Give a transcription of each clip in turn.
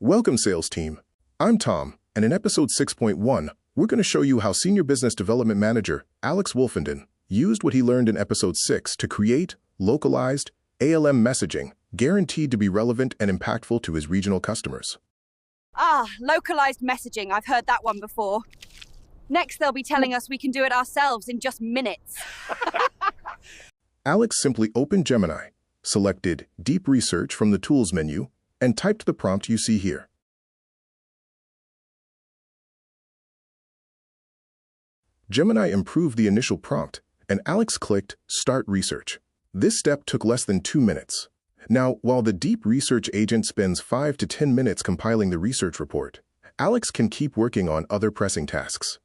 Welcome, sales team. I'm Tom, and in episode 6.1, we're going to show you how Senior Business Development Manager Alex Woolfenden used what he learned in episode 6 to create localized ALM messaging guaranteed to be relevant and impactful to his regional customers. Localized messaging. I've heard that one before. Next, they'll be telling us we can do it ourselves in just minutes. Alex simply opened Gemini, selected Deep Research from the Tools menu, and typed the prompt you see here. Gemini improved the initial prompt, and Alex clicked Start Research. This step took less than 2 minutes. Now, while the Deep Research agent spends 5 to 10 minutes compiling the research report, Alex can keep working on other pressing tasks.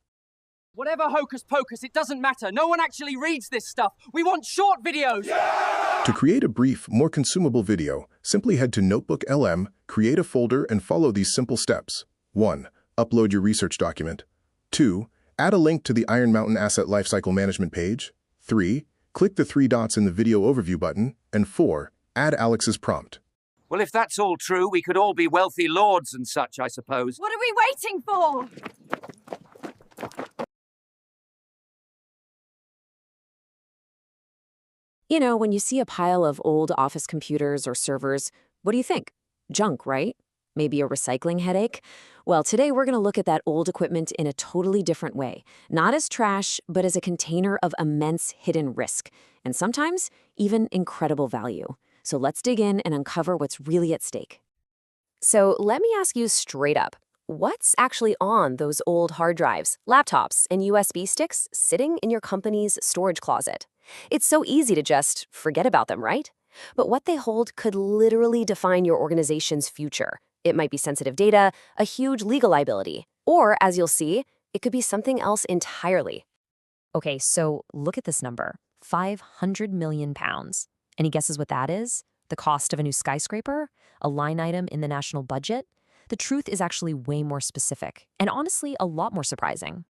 Whatever hocus pocus, it doesn't matter. No one actually reads this stuff. We want short videos. Yeah! To create a brief, more consumable video, simply head to Notebook LM, create a folder, and follow these simple steps. 1. Upload your research document. 2. Add a link to the Iron Mountain Asset Lifecycle Management page. 3. Click the 3 dots in the Video Overview button. And 4. Add Alex's prompt. Well, if that's all true, we could all be wealthy lords and such, I suppose. What are we waiting for? You know, when you see a pile of old office computers or servers, what do you think? Junk, right? Maybe a recycling headache? Well, today we're going to look at that old equipment in a totally different way. Not as trash, but as a container of immense hidden risk, and sometimes even incredible value. So let's dig in and uncover what's really at stake. So let me ask you straight up, what's actually on those old hard drives, laptops, and USB sticks sitting in your company's storage closet? It's so easy to just forget about them, right? But what they hold could literally define your organization's future. It might be sensitive data, a huge legal liability, or, as you'll see, it could be something else entirely. Okay, so look at this number, £500 million. Any guesses what that is? The cost of a new skyscraper? A line item in the national budget? The truth is actually way more specific, and honestly, a lot more surprising.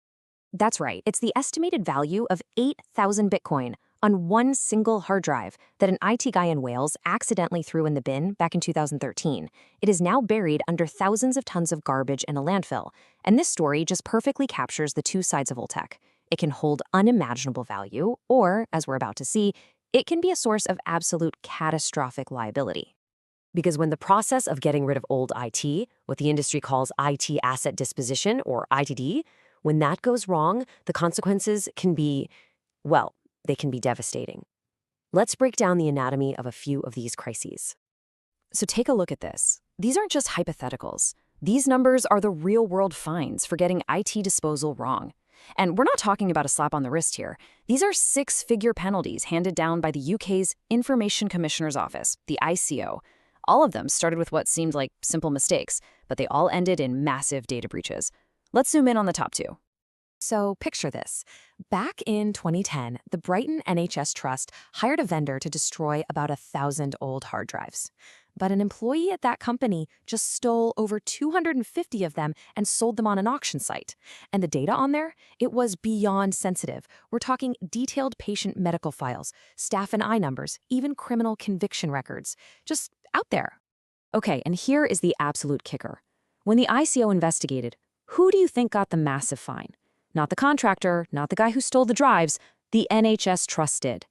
That's right, it's the estimated value of 8,000 Bitcoin on one single hard drive that an IT guy in Wales accidentally threw in the bin back in 2013. It is now buried under thousands of tons of garbage in a landfill, and this story just perfectly captures the two sides of old tech. It can hold unimaginable value, or, as we're about to see, it can be a source of absolute catastrophic liability. Because when the process of getting rid of old IT, what the industry calls IT asset disposition, or ITD, when that goes wrong, the consequences can be, well, they can be devastating. Let's break down the anatomy of a few of these crises. So take a look at this. These aren't just hypotheticals. These numbers are the real-world fines for getting IT disposal wrong. And we're not talking about a slap on the wrist here. These are 6-figure penalties handed down by the UK's Information Commissioner's Office, the ICO. All of them started with what seemed like simple mistakes, but they all ended in massive data breaches. Let's zoom in on the top 2. So picture this. Back in 2010, the Brighton NHS Trust hired a vendor to destroy about 1,000 old hard drives. But an employee at that company just stole over 250 of them and sold them on an auction site. And the data on there? It was beyond sensitive. We're talking detailed patient medical files, staff and I numbers, even criminal conviction records. Just out there. Okay, and here is the absolute kicker. When the ICO investigated, who do you think got the massive fine? Not the contractor, not the guy who stole the drives, the NHS Trust did.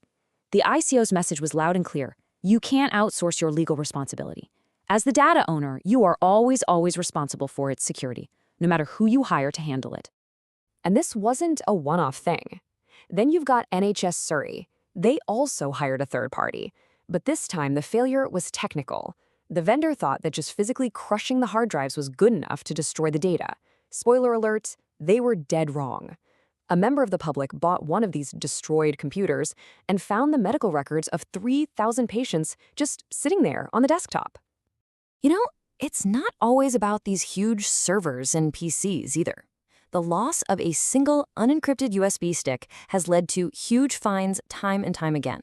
The ICO's message was loud and clear. You can't outsource your legal responsibility. As the data owner, you are always responsible for its security, no matter who you hire to handle it. And this wasn't a one-off thing. Then you've got NHS Surrey. They also hired a third party. But this time, the failure was technical. The vendor thought that just physically crushing the hard drives was good enough to destroy the data. Spoiler alert, they were dead wrong. A member of the public bought one of these destroyed computers and found the medical records of 3,000 patients just sitting there on the desktop. You know, it's not always about these huge servers and PCs either. The loss of a single unencrypted USB stick has led to huge fines time and time again.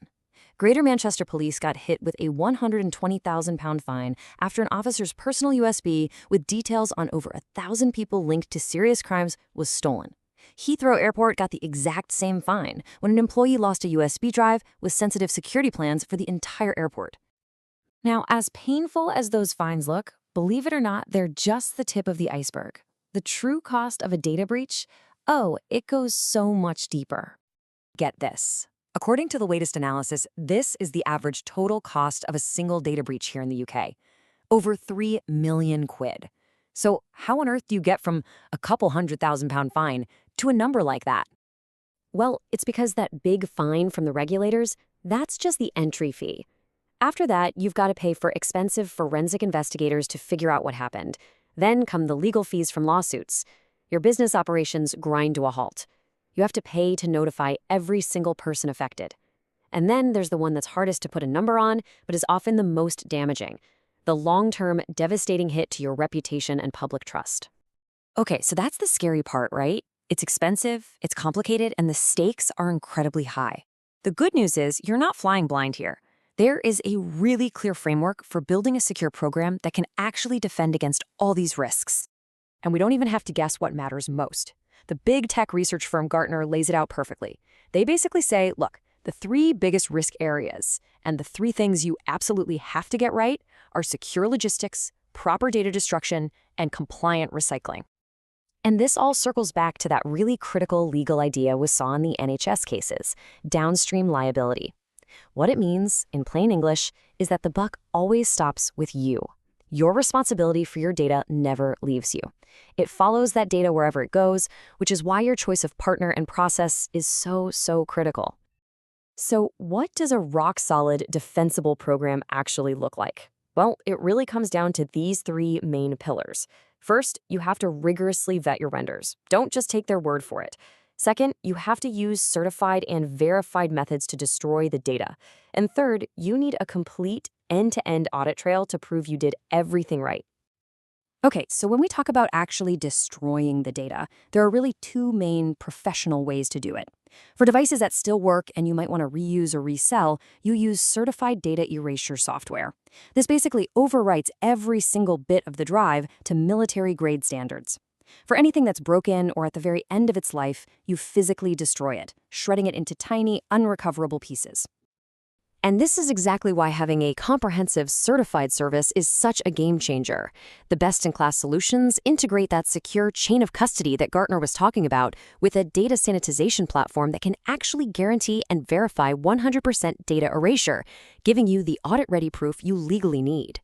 Greater Manchester Police got hit with a £120,000 fine after an officer's personal USB with details on over 1,000 people linked to serious crimes was stolen. Heathrow Airport got the exact same fine when an employee lost a USB drive with sensitive security plans for the entire airport. Now, as painful as those fines look, believe it or not, they're just the tip of the iceberg. The true cost of a data breach? Oh, it goes so much deeper. Get this. According to the latest analysis, this is the average total cost of a single data breach here in the UK. Over 3 million quid. So how on earth do you get from a couple £100,000 fine to a number like that? Well, it's because that big fine from the regulators, that's just the entry fee. After that, you've got to pay for expensive forensic investigators to figure out what happened. Then come the legal fees from lawsuits. Your business operations grind to a halt. You have to pay to notify every single person affected. And then there's the one that's hardest to put a number on, but is often the most damaging. The long-term, devastating hit to your reputation and public trust. Okay, so that's the scary part, right? It's expensive, it's complicated, and the stakes are incredibly high. The good news is you're not flying blind here. There is a really clear framework for building a secure program that can actually defend against all these risks. And we don't even have to guess what matters most. The big tech research firm Gartner lays it out perfectly. They basically say, look, the 3 biggest risk areas and the 3 things you absolutely have to get right are secure logistics, proper data destruction, and compliant recycling. And this all circles back to that really critical legal idea we saw in the NHS cases, downstream liability. What it means, in plain English, is that the buck always stops with you. Your responsibility for your data never leaves you. It follows that data wherever it goes, which is why your choice of partner and process is so critical. So what does a rock-solid, defensible program actually look like? Well, it really comes down to these 3 main pillars. First, you have to rigorously vet your vendors. Don't just take their word for it. Second, you have to use certified and verified methods to destroy the data. And third, you need a complete end-to-end audit trail to prove you did everything right. Okay, so when we talk about actually destroying the data, there are really 2 main professional ways to do it. For devices that still work and you might want to reuse or resell, you use certified data erasure software. This basically overwrites every single bit of the drive to military-grade standards. For anything that's broken or at the very end of its life, you physically destroy it, shredding it into tiny, unrecoverable pieces. And this is exactly why having a comprehensive certified service is such a game changer. The best-in-class solutions integrate that secure chain of custody that Gartner was talking about with a data sanitization platform that can actually guarantee and verify 100% data erasure, giving you the audit-ready proof you legally need.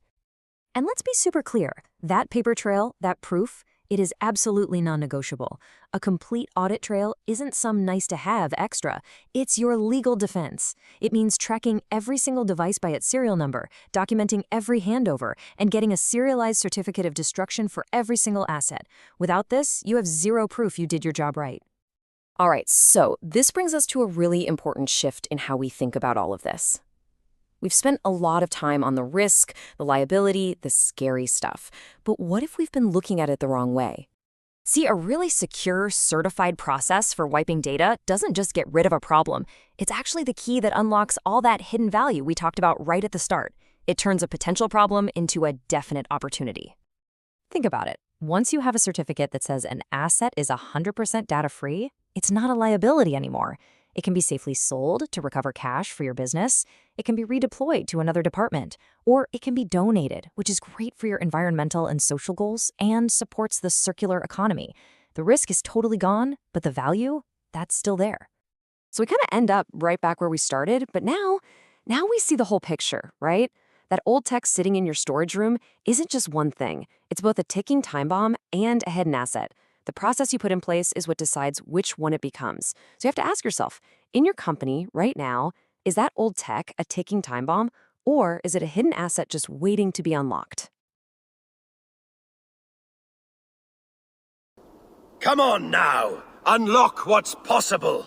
And let's be super clear, that paper trail, that proof, it is absolutely non-negotiable. A complete audit trail isn't some nice-to-have extra. It's your legal defense. It means tracking every single device by its serial number, documenting every handover, and getting a serialized certificate of destruction for every single asset. Without this, you have 0 proof you did your job right. All right, so this brings us to a really important shift in how we think about all of this. We've spent a lot of time on the risk, the liability, the scary stuff. But what if we've been looking at it the wrong way? See, a really secure, certified process for wiping data doesn't just get rid of a problem. It's actually the key that unlocks all that hidden value we talked about right at the start. It turns a potential problem into a definite opportunity. Think about it. Once you have a certificate that says an asset is 100% data-free, it's not a liability anymore. It can be safely sold to recover cash for your business. It can be redeployed to another department, or it can be donated, which is great for your environmental and social goals and supports the circular economy. The risk is totally gone, but the value, that's still there. So we kind of end up right back where we started, but now we see the whole picture, right? That old tech sitting in your storage room isn't just one thing. It's both a ticking time bomb and a hidden asset. The process you put in place is what decides which one it becomes. So you have to ask yourself, in your company right now, is that old tech a ticking time bomb, or is it a hidden asset just waiting to be unlocked? Come on now! Unlock what's possible!